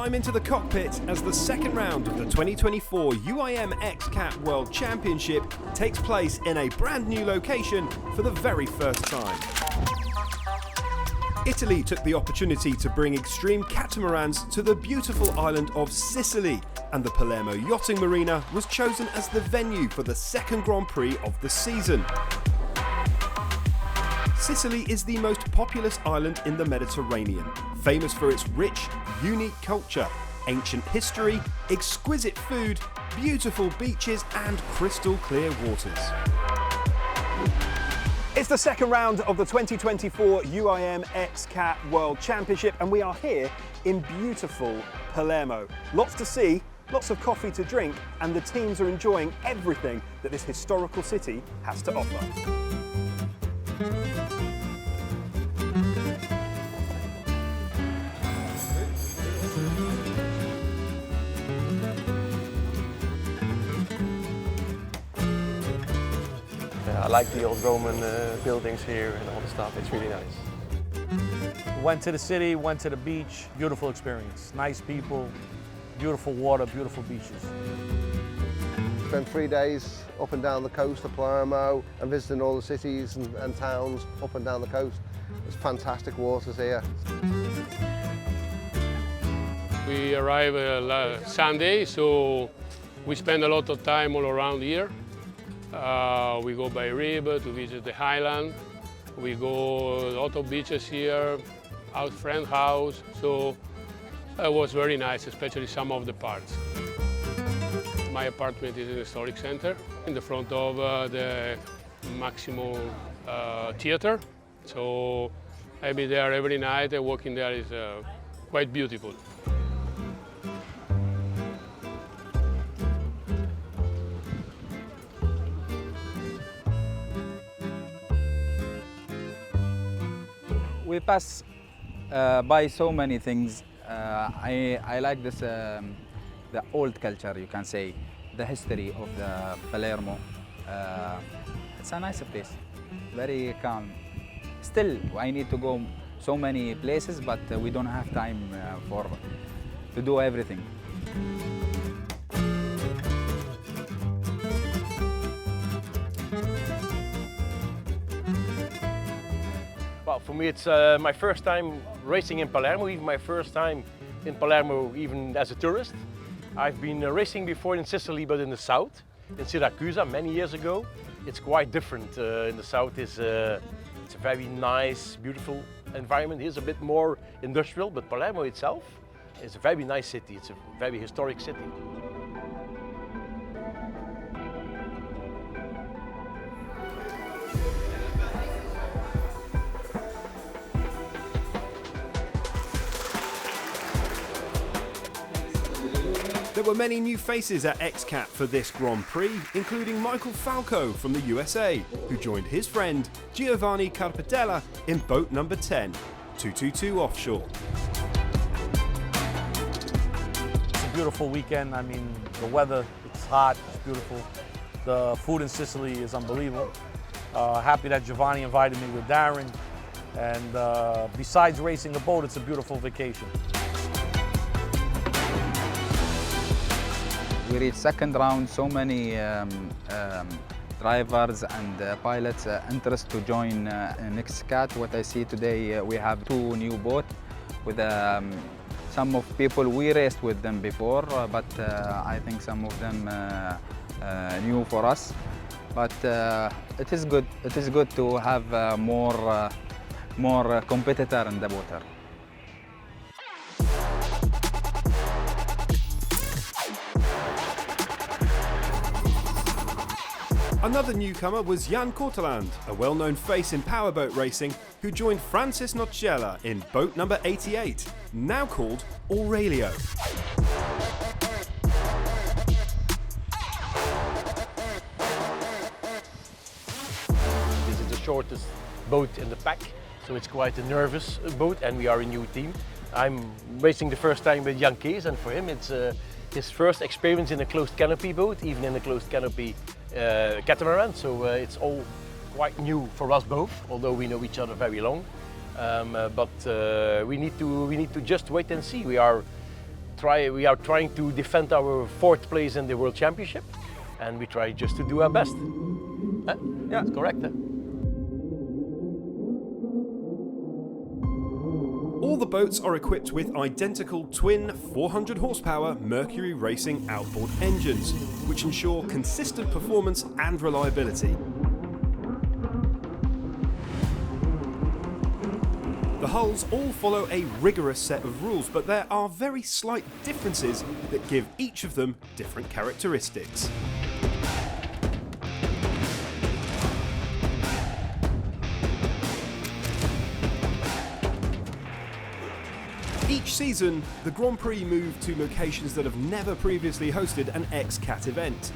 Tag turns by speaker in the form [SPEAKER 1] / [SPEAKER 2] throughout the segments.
[SPEAKER 1] climb into the cockpit as the second round of the 2024 UIM XCAT World Championship takes place in a brand new location for the very first time. Italy took the opportunity to bring extreme catamarans to the beautiful island of Sicily, and the Palermo Yachting Marina was chosen as the venue for the second Grand Prix of the season. Sicily is the most populous island in the Mediterranean, famous for its rich, unique culture, ancient history, exquisite food, beautiful beaches and crystal clear waters. It's the second round of the 2024 UIM XCAT World Championship and we are here in beautiful Palermo. Lots to see, lots of coffee to drink, and the teams are enjoying everything that this historical city has to offer.
[SPEAKER 2] I like the old Roman buildings here and all the stuff. It's really nice.
[SPEAKER 3] Went to the city, went to the beach. Beautiful experience. Nice people, beautiful water, beautiful beaches.
[SPEAKER 4] Spent 3 days up and down the coast of Palermo and visiting all the cities and towns up and down the coast. There's fantastic waters here.
[SPEAKER 5] We arrived Sunday, so we spend a lot of time all around here. We go by river to visit the highland. We go a lot of beaches here, out friend house, so it was very nice, especially some of the parts. My apartment is in the historic center, in the front of the Maximo Theater. So I be there every night and walking there is quite beautiful.
[SPEAKER 6] We pass by so many things. I like this, the old culture, you can say, the history of the Palermo. It's a nice place, very calm. Still, I need to go so many places, but we don't have time to do everything.
[SPEAKER 2] Well, for me it's my first time racing in Palermo, even my first time in Palermo even as a tourist. I've been racing before in Sicily, but in the south, in Siracusa many years ago. It's quite different. In the south it's a very nice, beautiful environment. Here's a bit more industrial, but Palermo itself is a very nice city. It's a very historic city.
[SPEAKER 1] There were many new faces at XCAT for this Grand Prix, including Michael Falco from the USA, who joined his friend Giovanni Carpetella in boat number 10, 222 offshore.
[SPEAKER 3] It's a beautiful weekend. I mean, the weather, it's hot, it's beautiful. The food in Sicily is unbelievable. Happy that Giovanni invited me with Darren. And besides racing a boat, it's a beautiful vacation.
[SPEAKER 6] We reached second round, so many drivers and pilots interest to join in XCAT. What I see today, we have 2 new boats with some of people we raced with them before, but I think some of them new for us. But it is good. It is good to have more competitor in the water.
[SPEAKER 1] Another newcomer was Jan Korteland, a well-known face in powerboat racing, who joined Francis Nocella in boat number 88, now called Aurelio.
[SPEAKER 2] This is the shortest boat in the pack, so it's quite a nervous boat, and we are a new team. I'm racing the first time with Jan Kees, and for him it's his first experience in a closed canopy boat, even in a closed canopy catamaran, so it's all quite new for us both, although we know each other very long. But we need to just wait and see. We are we are trying to defend our 4th place in the World Championship, and we try just to do our best. Yeah, it's correct.
[SPEAKER 1] All the boats are equipped with identical twin 400 horsepower Mercury Racing outboard engines, which ensure consistent performance and reliability. The hulls all follow a rigorous set of rules, but there are very slight differences that give each of them different characteristics. Each season, the Grand Prix move to locations that have never previously hosted an XCAT event.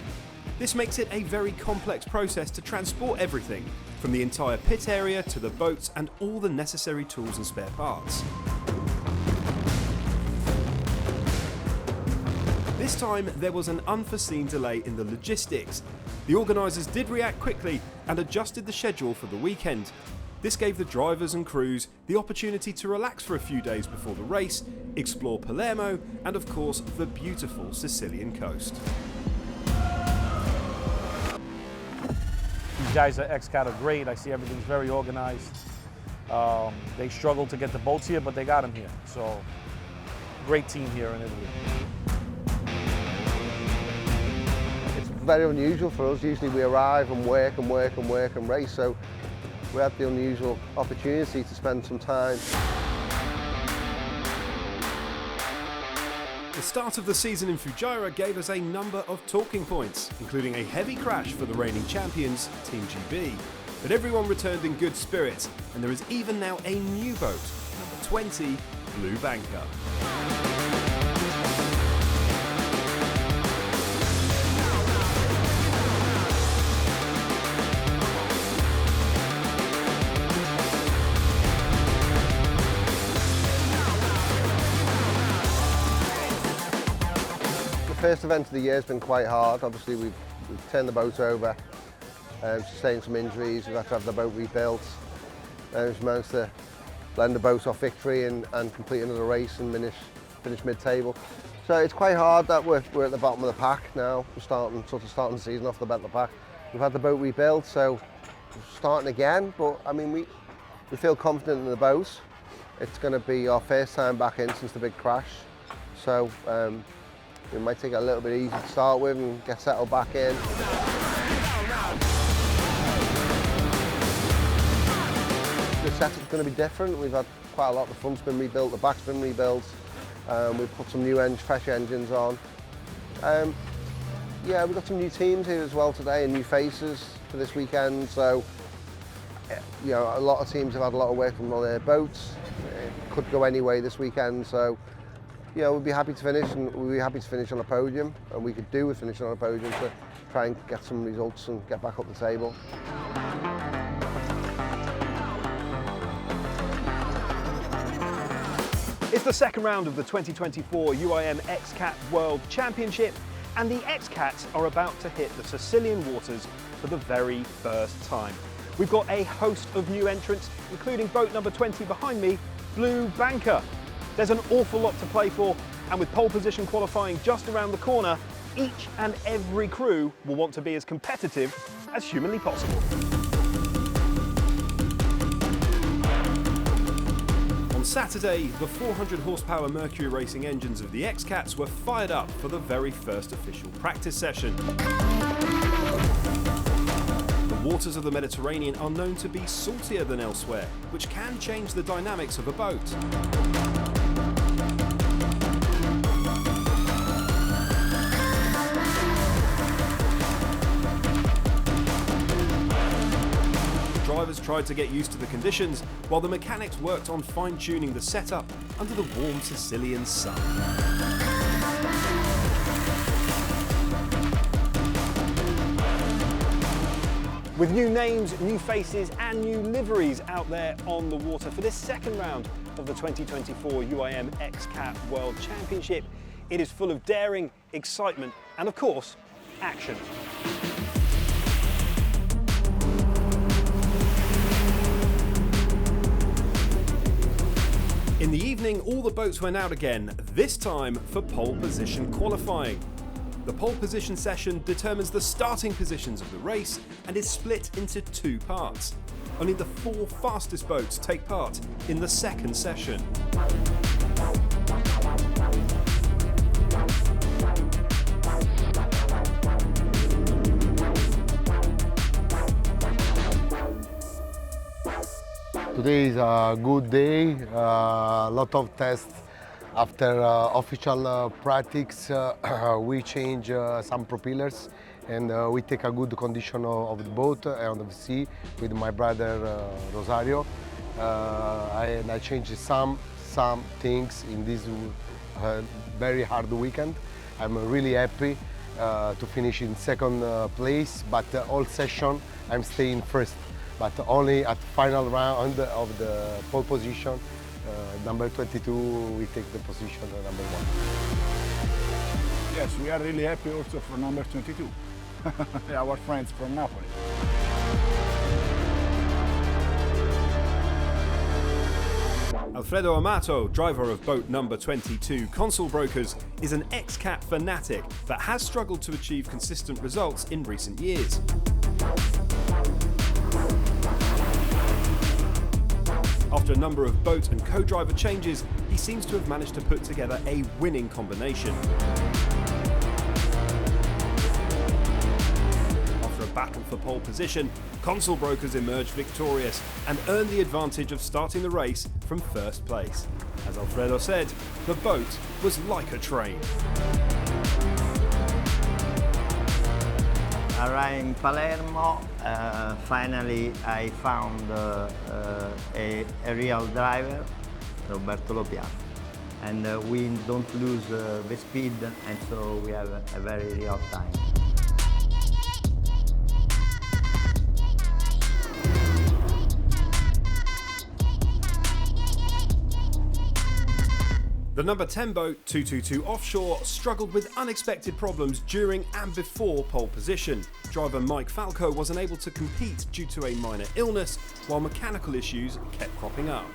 [SPEAKER 1] This makes it a very complex process to transport everything, from the entire pit area to the boats and all the necessary tools and spare parts. This time, there was an unforeseen delay in the logistics. The organisers did react quickly and adjusted the schedule for the weekend. This gave the drivers and crews the opportunity to relax for a few days before the race, explore Palermo, and of course the beautiful Sicilian coast.
[SPEAKER 3] These guys at XCAT are great. I see everything's very organized. They struggled to get the boats here, but they got them here. So, great team here in Italy.
[SPEAKER 4] It's very unusual for us. Usually we arrive and work and work and work and race. So we had the unusual opportunity to spend some time.
[SPEAKER 1] The start of the season in Fujairah gave us a number of talking points, including a heavy crash for the reigning champions, Team GB. But everyone returned in good spirits, and there is even now a new boat, number 20, Blue Banker.
[SPEAKER 4] The first event of the year has been quite hard. Obviously we've turned the boat over, sustained some injuries, we've had to have the boat rebuilt. We've managed to blend the boat off victory and complete another race and finish mid-table. So it's quite hard that we're at the bottom of the pack now. We're starting the season off the bottom of the pack. We've had the boat rebuilt, so we're starting again, but I mean we feel confident in the boat. It's going to be our first time back in since the big crash. So it might take it a little bit easy to start with and get settled back in. The setup's going to be different. We've had quite a lot. The front's been rebuilt, the back's been rebuilt. We've put some new fresh engines on. Yeah, we've got some new teams here as well today and new faces for this weekend. So, you know, a lot of teams have had a lot of work on their boats. It could go anyway this weekend. So, yeah, we'd be happy to finish, and we'd be happy to finish on a podium, and we could do with finishing on a podium to try and get some results and get back up the table.
[SPEAKER 1] It's the second round of the 2024 UIM XCAT World Championship, and the XCATs are about to hit the Sicilian waters for the very first time. We've got a host of new entrants, including boat number 20 behind me, Blue Banker. There's an awful lot to play for, and with pole position qualifying just around the corner, each and every crew will want to be as competitive as humanly possible. On Saturday, the 400 horsepower Mercury Racing engines of the XCATs were fired up for the very first official practice session. The waters of the Mediterranean are known to be saltier than elsewhere, which can change the dynamics of a boat. Drivers tried to get used to the conditions, while the mechanics worked on fine-tuning the setup under the warm Sicilian sun. With new names, new faces and new liveries out there on the water for this second round of the 2024 UIM XCAT World Championship, it is full of daring, excitement and of course, action. In the evening, all the boats went out again, this time for pole position qualifying. The pole position session determines the starting positions of the race and is split into two parts. Only the 4 fastest boats take part in the second session.
[SPEAKER 4] Today is a good day, a lot of tests. After official practice, we change some propellers and we take a good condition of the boat and of the sea with my brother Rosario. And I changed some things in this very hard weekend. I'm really happy to finish in second place, but all session I'm staying first. But only at final round of the pole position, number 22, we take the position of number 1.
[SPEAKER 7] Yes, we are really happy also for number 22, our friends from Napoli.
[SPEAKER 1] Alfredo Amato, driver of boat number 22 Consul Brokers, is an XCAT fanatic that has struggled to achieve consistent results in recent years. After a number of boat and co-driver changes, he seems to have managed to put together a winning combination. After a battle for pole position, Consul Brokers emerged victorious and earned the advantage of starting the race from first place. As Alfredo said, the boat was like a train.
[SPEAKER 8] Arrived in Palermo, finally I found a real driver, Roberto Lopiano. And we don't lose the speed, and so we have a very real time.
[SPEAKER 1] The number 10 boat, 222 Offshore, struggled with unexpected problems during and before pole position. Driver Mike Falco was unable to compete due to a minor illness, while mechanical issues kept cropping up.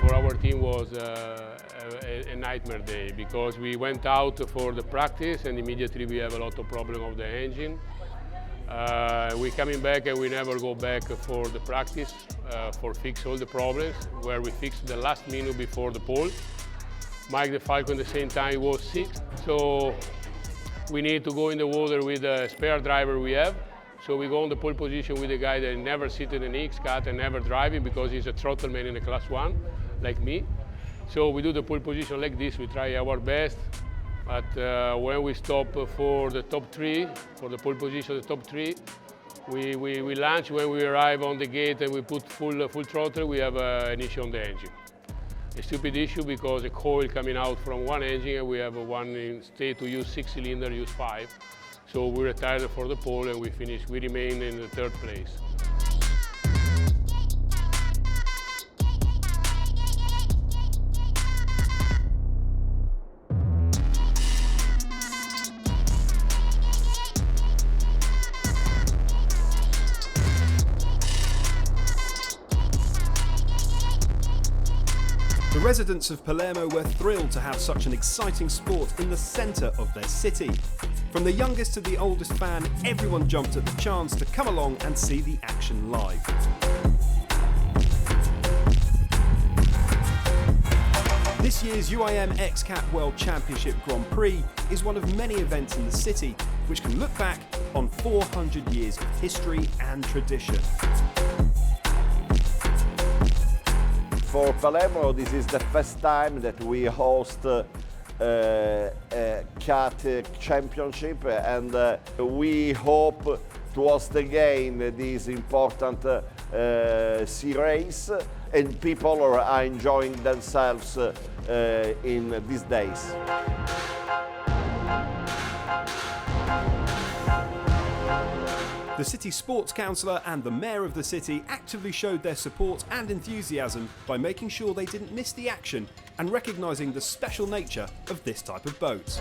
[SPEAKER 5] For our team was a nightmare day because we went out for the practice and immediately we have a lot of problem of the engine. We coming back and we never go back for the practice for fix all the problems, where we fixed the last minute before the pole. Mike the Falcon at the same time was sick, so we need to go in the water with a spare driver we have. So we go on the pole position with a guy that never sit in an XCAT and never driving because he's a throttle man in a class 1, like me. So we do the pole position like this, we try our best. But when we stop for the top 3, for the pole position, the top 3, we launch. When we arrive on the gate and we put full throttle, we have an issue on the engine. A stupid issue because a coil coming out from one engine and we have one instead to use 6 cylinder, use 5. So we retired for the pole and we remain in the 3rd place.
[SPEAKER 1] The residents of Palermo were thrilled to have such an exciting sport in the centre of their city. From the youngest to the oldest fan, everyone jumped at the chance to come along and see the action live. This year's UIM XCAT World Championship Grand Prix is one of many events in the city which can look back on 400 years of history and tradition.
[SPEAKER 9] For Palermo, this is the first time that we host a CAT championship, and we hope to host again this important sea race, and people are enjoying themselves in these days.
[SPEAKER 1] The city sports councillor and the mayor of the city actively showed their support and enthusiasm by making sure they didn't miss the action and recognising the special nature of this type of boat.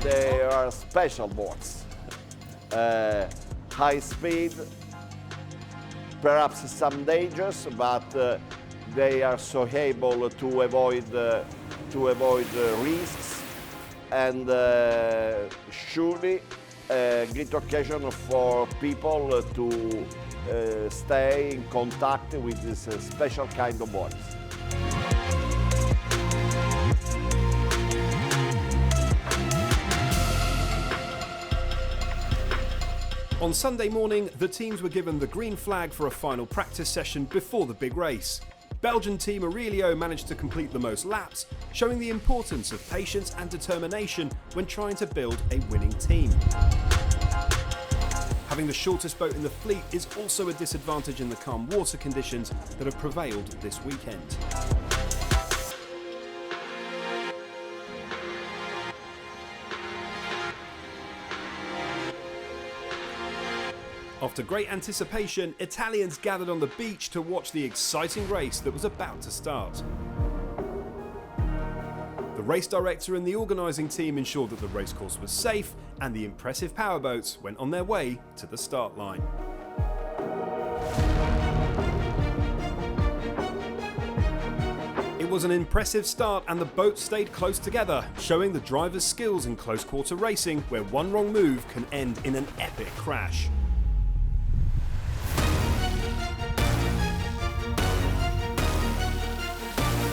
[SPEAKER 9] they are special boards. High speed, perhaps some dangers, but they are so able to avoid risks, and surely a great occasion for people to stay in contact with this special kind of boards.
[SPEAKER 1] On Sunday morning, the teams were given the green flag for a final practice session before the big race. Belgian team Aurelio managed to complete the most laps, showing the importance of patience and determination when trying to build a winning team. Having the shortest boat in the fleet is also a disadvantage in the calm water conditions that have prevailed this weekend. After great anticipation, Italians gathered on the beach to watch the exciting race that was about to start. The race director and the organising team ensured that the racecourse was safe, and the impressive powerboats went on their way to the start line. It was an impressive start, and the boats stayed close together, showing the drivers' skills in close quarter racing, where one wrong move can end in an epic crash.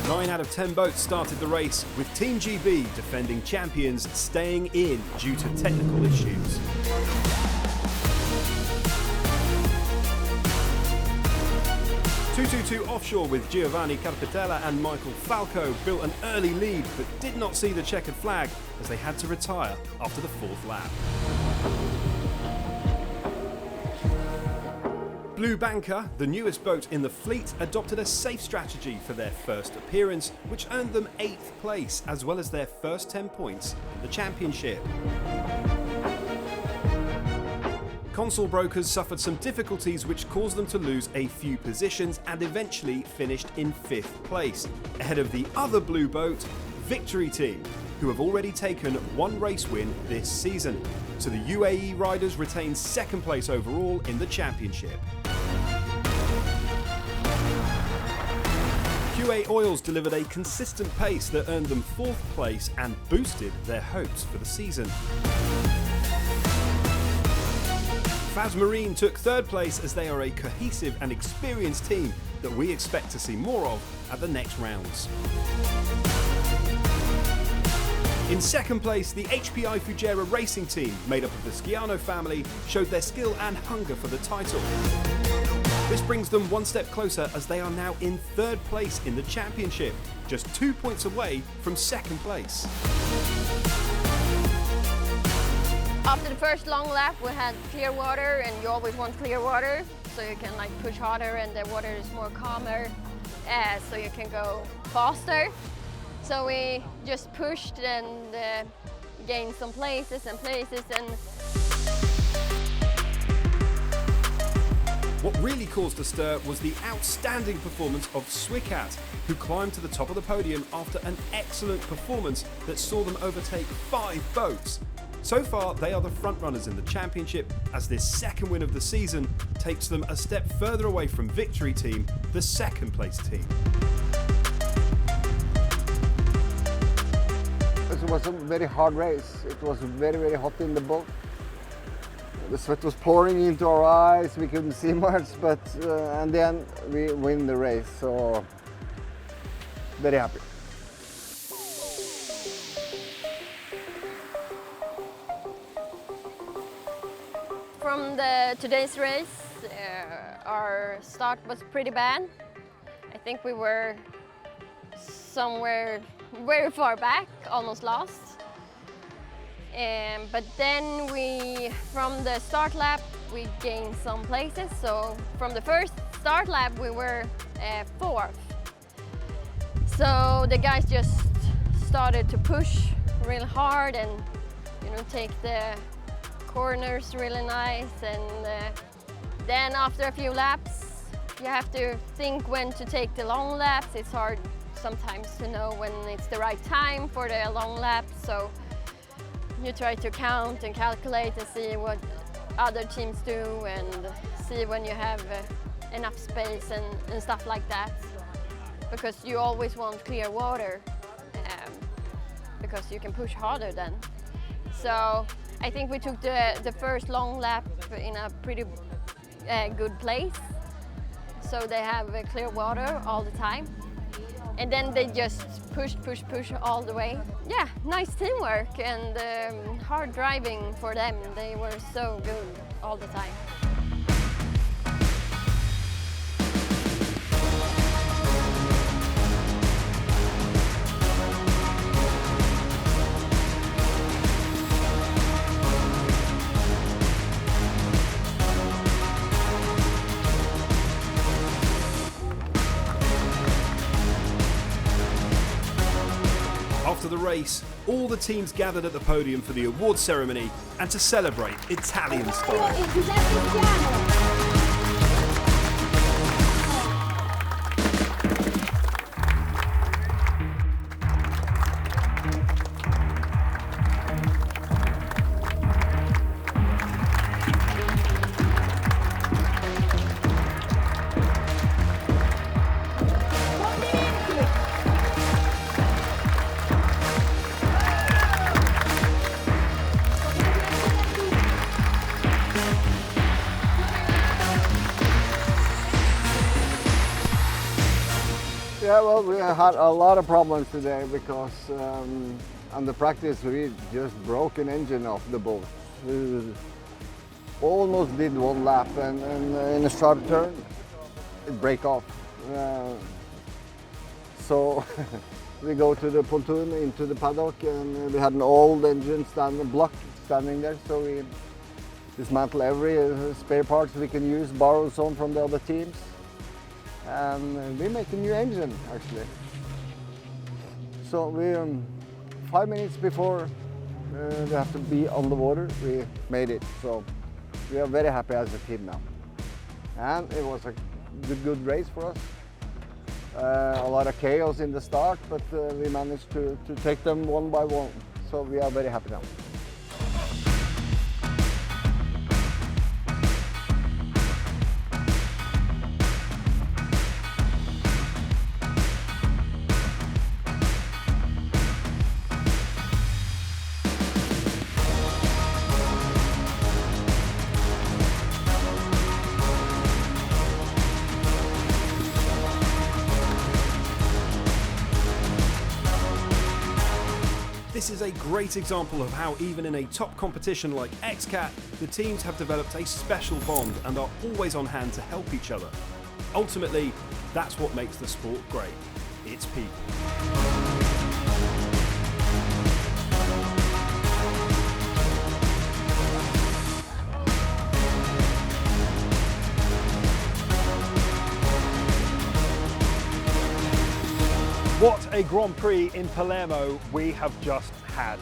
[SPEAKER 1] 9 out of 10 boats started the race, with Team GB, defending champions, staying in due to technical issues. (222) offshore with Giovanni Carpitella and Michael Falco built an early lead, but did not see the checkered flag as they had to retire after the 4th lap. Blue Banker, the newest boat in the fleet, adopted a safe strategy for their first appearance, which earned them 8th place, as well as their first 10 points in the championship. Console Brokers suffered some difficulties which caused them to lose a few positions and eventually finished in 5th place, ahead of the other blue boat, Victory Team, who have already taken 1 race win this season. So the UAE riders retained 2nd place overall in the championship. QA Oils delivered a consistent pace that earned them 4th place and boosted their hopes for the season. Faz Marine took 3rd place, as they are a cohesive and experienced team that we expect to see more of at the next rounds. In 2nd place, the HPI Fugera racing team, made up of the Sciano family, showed their skill and hunger for the title. This brings them 1 step closer, as they are now in 3rd place in the championship, just 2 points away from 2nd place.
[SPEAKER 10] After the first long lap, we had clear water, and you always want clear water, so you can like push harder and the water is more calmer, so you can go faster. So we just pushed and gained some places.
[SPEAKER 1] What really caused a stir was the outstanding performance of XCAT, who climbed to the top of the podium after an excellent performance that saw them overtake 5 boats. So far, they are the frontrunners in the championship, as this 2nd win of the season takes them a step further away from Victory Team, the 2nd place team.
[SPEAKER 4] It was a very hard race. It was very, very hot in the boat. The sweat was pouring into our eyes. We couldn't see much, but and then we win the race. So very happy.
[SPEAKER 10] From today's race, our start was pretty bad. I think we were somewhere very far back, almost lost. But then from the start lap, we gained some places. So from the first start lap, we were 4th. So the guys just started to push real hard and take the corners really nice. And then after a few laps, you have to think when to take the long laps. It's hard sometimes to know when it's the right time for the long lap. So you try to count and calculate and see what other teams do and see when you have enough space and stuff like that. Because you always want clear water, because you can push harder then. So I think we took the first long lap in a pretty good place. So they have clear water all the time. And then they just push all the way. Yeah, nice teamwork and hard driving for them. They were so good all the time.
[SPEAKER 1] After the race, all the teams gathered at the podium for the awards ceremony and to celebrate Italian style.
[SPEAKER 4] Yeah, well, we had a lot of problems today because on the practice we just broke an engine off the boat. We almost did one lap and in a sharp turn it break off. So we go to the pontoon into the paddock and we had an old engine block standing there, so we dismantle every spare parts we can use, borrow some from the other teams. And we make a new engine actually. So we 5 minutes before we have to be on the water, we made it. So we are very happy as a team now. And it was a good race for us. A lot of chaos in the start, but we managed to take them one by one. So we are very happy now.
[SPEAKER 1] This is a great example of how even in a top competition like XCAT, the teams have developed a special bond and are always on hand to help each other. Ultimately, that's what makes the sport great. It's people. What a Grand Prix in Palermo we have just had.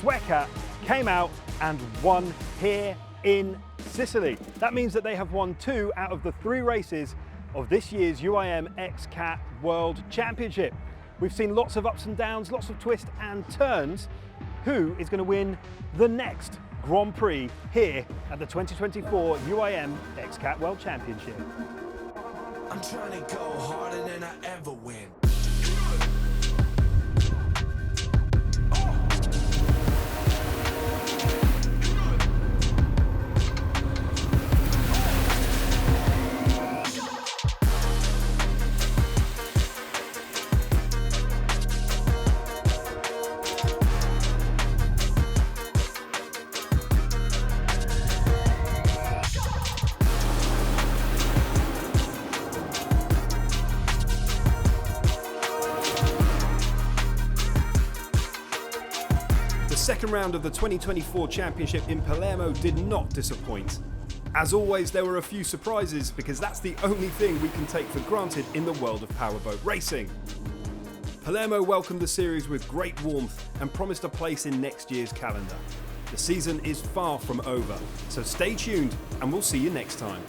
[SPEAKER 1] XCAT came out and won here in Sicily. That means that they have won 2 out of the 3 races of this year's UIM XCAT World Championship. We've seen lots of ups and downs, lots of twists and turns. Who is going to win the next Grand Prix here at the 2024 UIM XCAT World Championship?
[SPEAKER 11] I'm trying to go harder than I ever win.
[SPEAKER 1] The second round of the 2024 championship in Palermo did not disappoint. As always, there were a few surprises because that's the only thing we can take for granted in the world of powerboat racing. Palermo welcomed the series with great warmth and promised a place in next year's calendar. The season is far from over, so stay tuned and we'll see you next time.